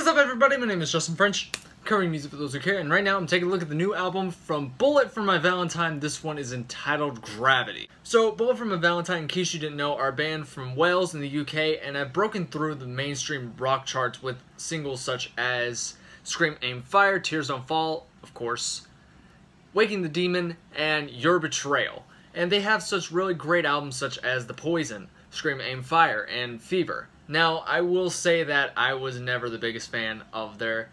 What is up, everybody? My name is Justin French, covering music for those who care, and right now I'm taking a look at the new album from Bullet for My Valentine. This one is entitled Gravity. So, Bullet for My Valentine, in case you didn't know, are a band from Wales in the UK, and have broken through the mainstream rock charts with singles such as Scream, Aim, Fire, Tears Don't Fall, of course, Waking the Demon, and Your Betrayal. And they have such really great albums such as The Poison, Scream, Aim, Fire, and Fever. Now, I will say that I was never the biggest fan of their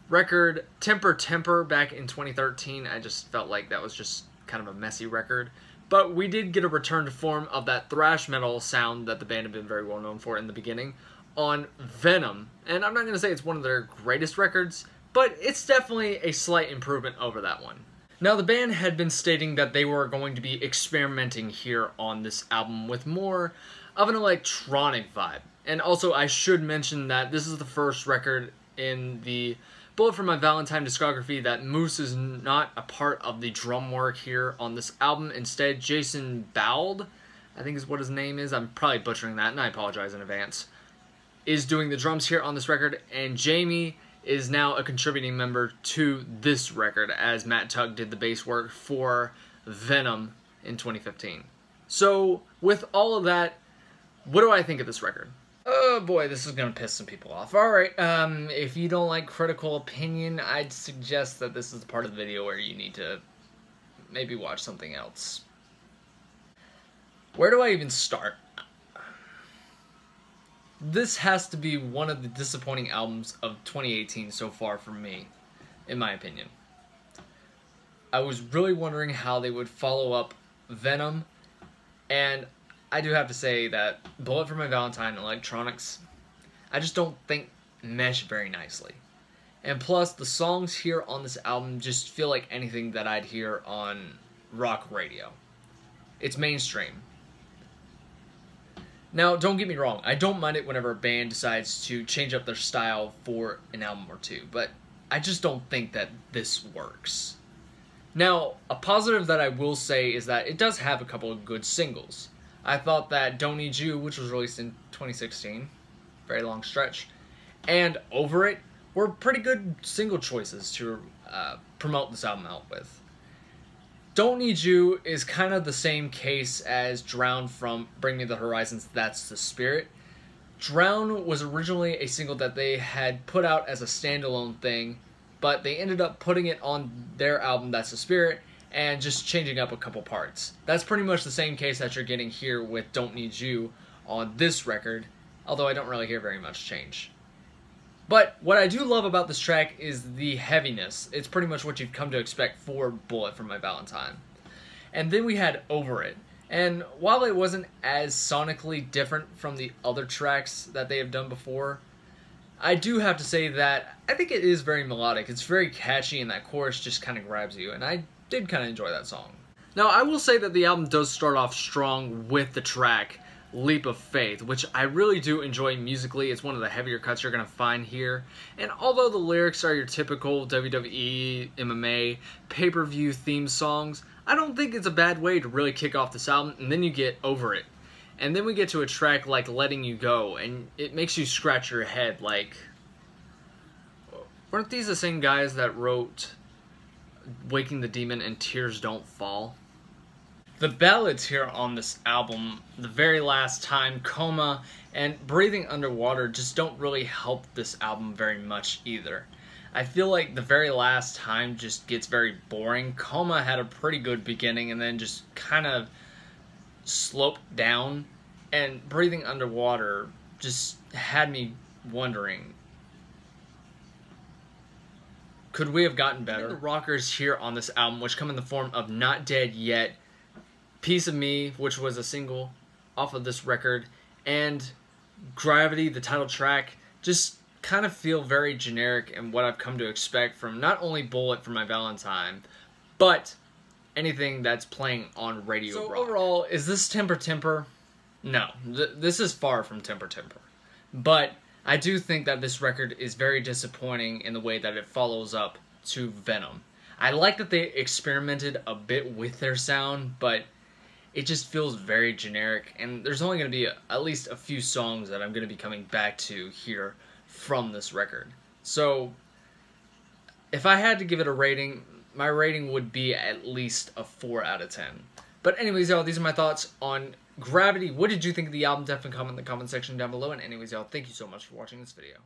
record Temper Temper back in 2013. I just felt like that was just kind of a messy record. But we did get a return to form of that thrash metal sound that the band had been very well known for in the beginning on Venom. And I'm not going to say it's one of their greatest records, but it's definitely a slight improvement over that one. Now, the band had been stating that they were going to be experimenting here on this album with more of an electronic vibe. And also, I should mention that this is the first record in the Bullet for My Valentine discography that Moose is not a part of the drum work here on this album. Instead, Jason Bald, I think is what his name is, I'm probably butchering that, and I apologize in advance, is doing the drums here on this record, and Jamie is now a contributing member to this record, as Matt Tuck did the bass work for Venom in 2015. So, with all of that, what do I think of this record? Oh boy, this is gonna piss some people off. Alright, if you don't like critical opinion, I'd suggest that this is the part of the video where you need to maybe watch something else. Where do I even start? This has to be one of the disappointing albums of 2018 so far for me, in my opinion. I was really wondering how they would follow up Venom, and I do have to say that Bullet for My Valentine electronics, I just don't think mesh very nicely. And plus, the songs here on this album just feel like anything that I'd hear on rock radio. It's mainstream. Now, don't get me wrong, I don't mind it whenever a band decides to change up their style for an album or two, but I just don't think that this works. Now, a positive that I will say is that it does have a couple of good singles. I thought that Don't Need You, which was released in 2016, very long stretch, and Over It were pretty good single choices to promote this album out with. Don't Need You is kind of the same case as Drown from Bring Me the Horizon's That's the Spirit. Drown was originally a single that they had put out as a standalone thing, but they ended up putting it on their album That's the Spirit, and just changing up a couple parts. That's pretty much the same case that you're getting here with Don't Need You on this record, although I don't really hear very much change. But what I do love about this track is the heaviness. It's pretty much what you've come to expect for Bullet for My Valentine. And then we had Over It. And while it wasn't as sonically different from the other tracks that they have done before, I do have to say that I think it is very melodic. It's very catchy, and that chorus just kind of grabs you, and I did kind of enjoy that song. Now, I will say that the album does start off strong with the track Leap of Faith, which I really do enjoy musically. It's one of the heavier cuts you're going to find here. And although the lyrics are your typical WWE, MMA, pay-per-view theme songs, I don't think it's a bad way to really kick off this album. And then you get Over It. And then we get to a track like Letting You Go, and it makes you scratch your head like, weren't these the same guys that wrote Waking the Demon and Tears Don't Fall? The ballads here on this album, The Very Last Time, Coma, and Breathing Underwater just don't really help this album very much either. I feel like The Very Last Time just gets very boring. Coma had a pretty good beginning and then just kind of sloped down, and Breathing Underwater just had me wondering, could we have gotten better? The rockers here on this album, which come in the form of Not Dead Yet, Piece of Me, which was a single off of this record, and Gravity, the title track, just kind of feel very generic and what I've come to expect from not only Bullet for My Valentine, but anything that's playing on radio rock. So overall, is this Temper Temper? No, this is far from Temper Temper. But I do think that this record is very disappointing in the way that it follows up to Venom. I like that they experimented a bit with their sound, but it just feels very generic, and there's only going to be at least a few songs that I'm going to be coming back to here from this record. So if I had to give it a rating, my rating would be at least a 4 out of 10. But anyways, y'all, these are my thoughts on Gravity. What did you think of the album? Definitely comment in the comment section down below. And anyways, y'all, thank you so much for watching this video.